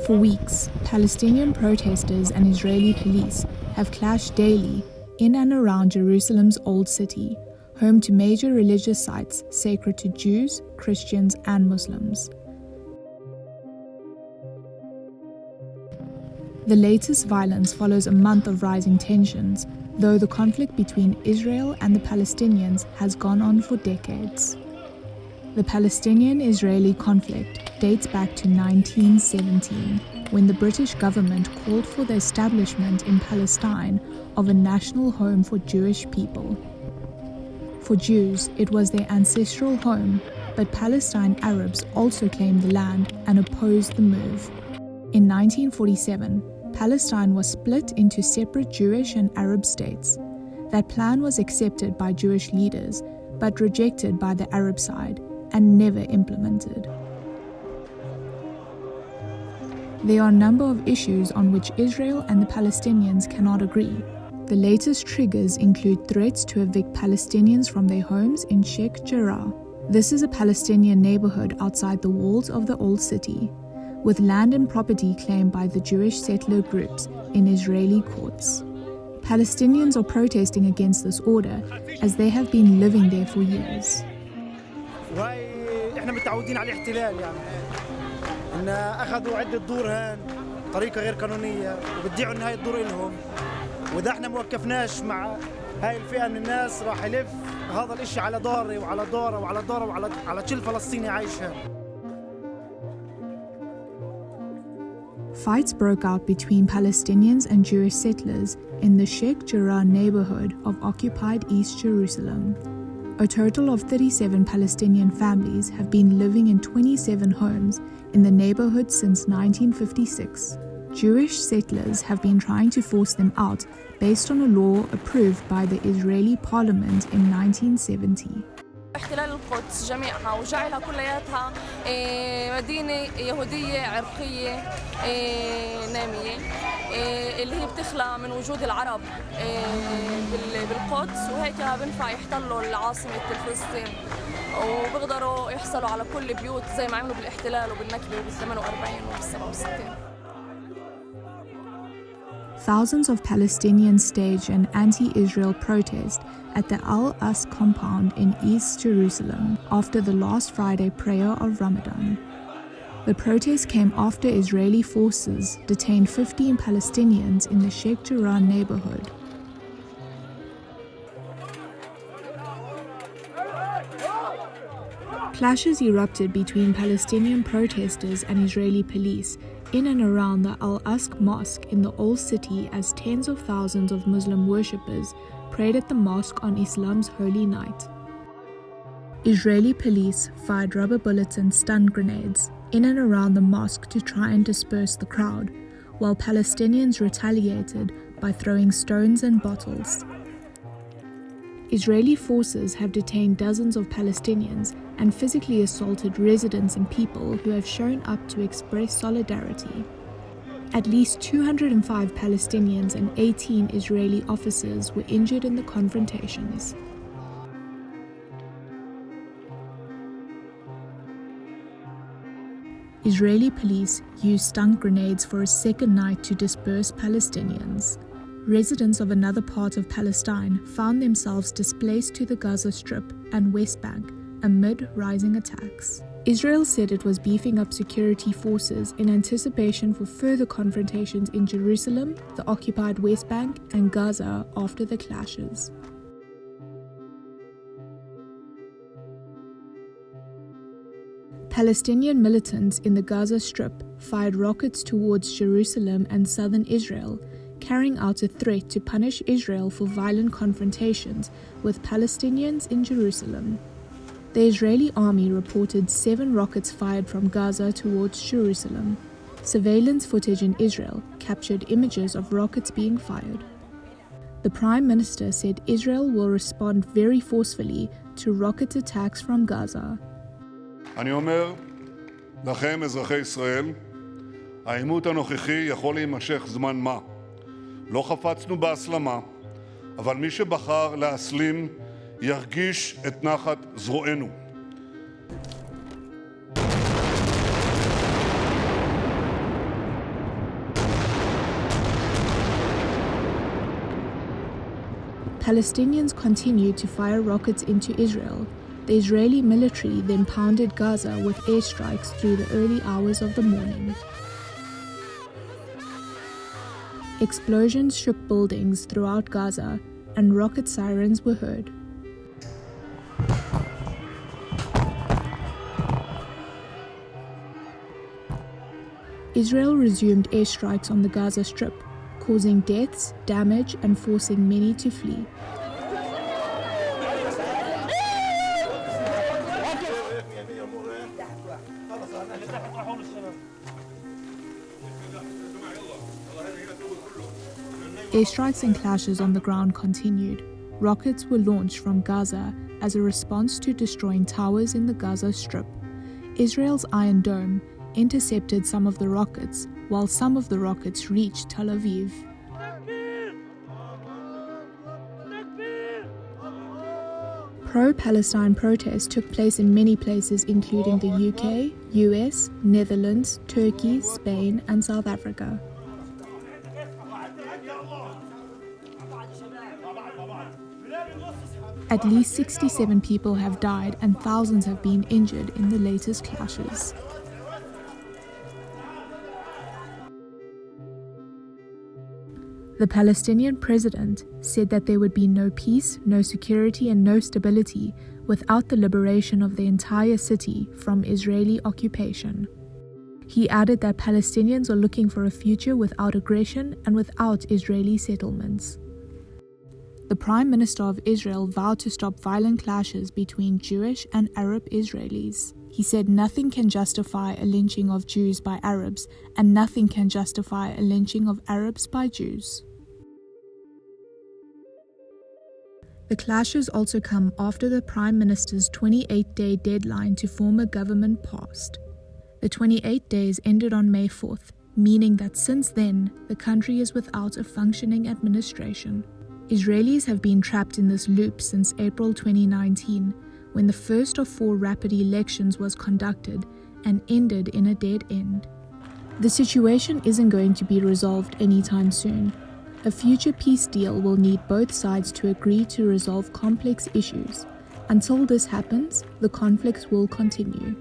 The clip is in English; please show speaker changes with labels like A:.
A: For weeks, Palestinian protesters and Israeli police have clashed daily in and around Jerusalem's Old City, home to major religious sites sacred to Jews, Christians, and Muslims. The latest violence follows a month of rising tensions, though the conflict between Israel and the Palestinians has gone on for decades. The Palestinian-Israeli conflict dates back to 1917, when the British government called for the establishment in Palestine of a national home for Jewish people. For Jews, it was their ancestral home, but Palestine Arabs also claimed the land and opposed the move. In 1947, Palestine was split into separate Jewish and Arab states. That plan was accepted by Jewish leaders, but rejected by the Arab side, and never implemented. There are a number of issues on which Israel and the Palestinians cannot agree. The latest triggers include threats to evict Palestinians from their homes in Sheikh Jarrah. This is a Palestinian neighborhood outside the walls of the Old City, with land and property claimed by the Jewish settler groups in Israeli courts. Palestinians are protesting against this order as they have been living there for years.
B: وهي احنا متعودين على الاحتلال ان اخذوا عده دور هان طريقه غير قانونيه وبدعوا ان هاي الدور لهم واذا احنا ما وقفناش مع هاي الفئه من الناس راح يلف هذا الاشي على داري وعلى داره وعلى داره وعلى كل فلسطيني عايش هان.
A: Fights broke out between Palestinians and Jewish settlers in the Sheikh Jarrah neighborhood of occupied East Jerusalem. A total of 37 Palestinian families have been living in 27 homes in the neighborhood since 1956. Jewish settlers have been trying to force them out based on a law approved by the Israeli parliament in 1970.
C: احتلال القدس جميعها وجعلها كلياتها مدينة يهودية عرقية نامية اللي هي بتخلق من وجود العرب بالقدس وهيك بنفع يحتلوا العاصمة فلسطين وبيقدروا يحصلوا على كل بيوت زي ما عملوا بالاحتلال وبالنكبة وبال 48 وبال 67.
A: Thousands of Palestinians staged an anti-Israel protest at the Al-Aqsa compound in East Jerusalem after the last Friday prayer of Ramadan. The protest came after Israeli forces detained 15 Palestinians in the Sheikh Jarrah neighborhood. Clashes erupted between Palestinian protesters and Israeli police in and around the Al-Aqsa mosque in the Old City as tens of thousands of Muslim worshippers prayed at the mosque on Islam's holy night. Israeli police fired rubber bullets and stun grenades in and around the mosque to try and disperse the crowd, while Palestinians retaliated by throwing stones and bottles. Israeli forces have detained dozens of Palestinians and physically assaulted residents and people who have shown up to express solidarity. At least 205 Palestinians and 18 Israeli officers were injured in the confrontations. Israeli police used stun grenades for a second night to disperse Palestinians. Residents of another part of Palestine found themselves displaced to the Gaza Strip and West Bank amid rising attacks. Israel said it was beefing up security forces in anticipation for further confrontations in Jerusalem, the occupied West Bank, and Gaza after the clashes. Palestinian militants in the Gaza Strip fired rockets towards Jerusalem and southern Israel, carrying out a threat to punish Israel for violent confrontations with Palestinians in Jerusalem. The Israeli army reported 7 rockets fired from Gaza towards Jerusalem. Surveillance footage in Israel captured images of rockets being fired. The Prime Minister said Israel will respond very forcefully to rocket attacks from Gaza.
D: אני אומר לכם, אזרחי ישראל, העימות הנוכחי יכול להימשך זמן מה. לא חפצנו בהסלמה, אבל מי שבחר להסלים ירגיש את נחת זרוענו.
A: Palestinians continued to fire rockets into Israel. The Israeli military then pounded Gaza with airstrikes through the early hours of the morning. Explosions shook buildings throughout Gaza, and rocket sirens were heard. Israel resumed airstrikes on the Gaza Strip, causing deaths, damage, and forcing many to flee. Airstrikes and clashes on the ground continued. Rockets were launched from Gaza as a response to destroying towers in the Gaza Strip. Israel's Iron Dome intercepted some of the rockets, while some of the rockets reached Tel Aviv. Pro-Palestine protests took place in many places including the UK, US, Netherlands, Turkey, Spain, and South Africa. At least 67 people have died and thousands have been injured in the latest clashes. The Palestinian president said that there would be no peace, no security, and no stability without the liberation of the entire city from Israeli occupation. He added that Palestinians are looking for a future without aggression and without Israeli settlements. The Prime Minister of Israel vowed to stop violent clashes between Jewish and Arab Israelis. He said nothing can justify a lynching of Jews by Arabs, and nothing can justify a lynching of Arabs by Jews. The clashes also come after the Prime Minister's 28-day deadline to form a government passed. The 28 days ended on May 4th, meaning that since then, the country is without a functioning administration. Israelis have been trapped in this loop since April 2019, when the first of 4 rapid elections was conducted and ended in a dead end. The situation isn't going to be resolved anytime soon. A future peace deal will need both sides to agree to resolve complex issues. Until this happens, the conflicts will continue.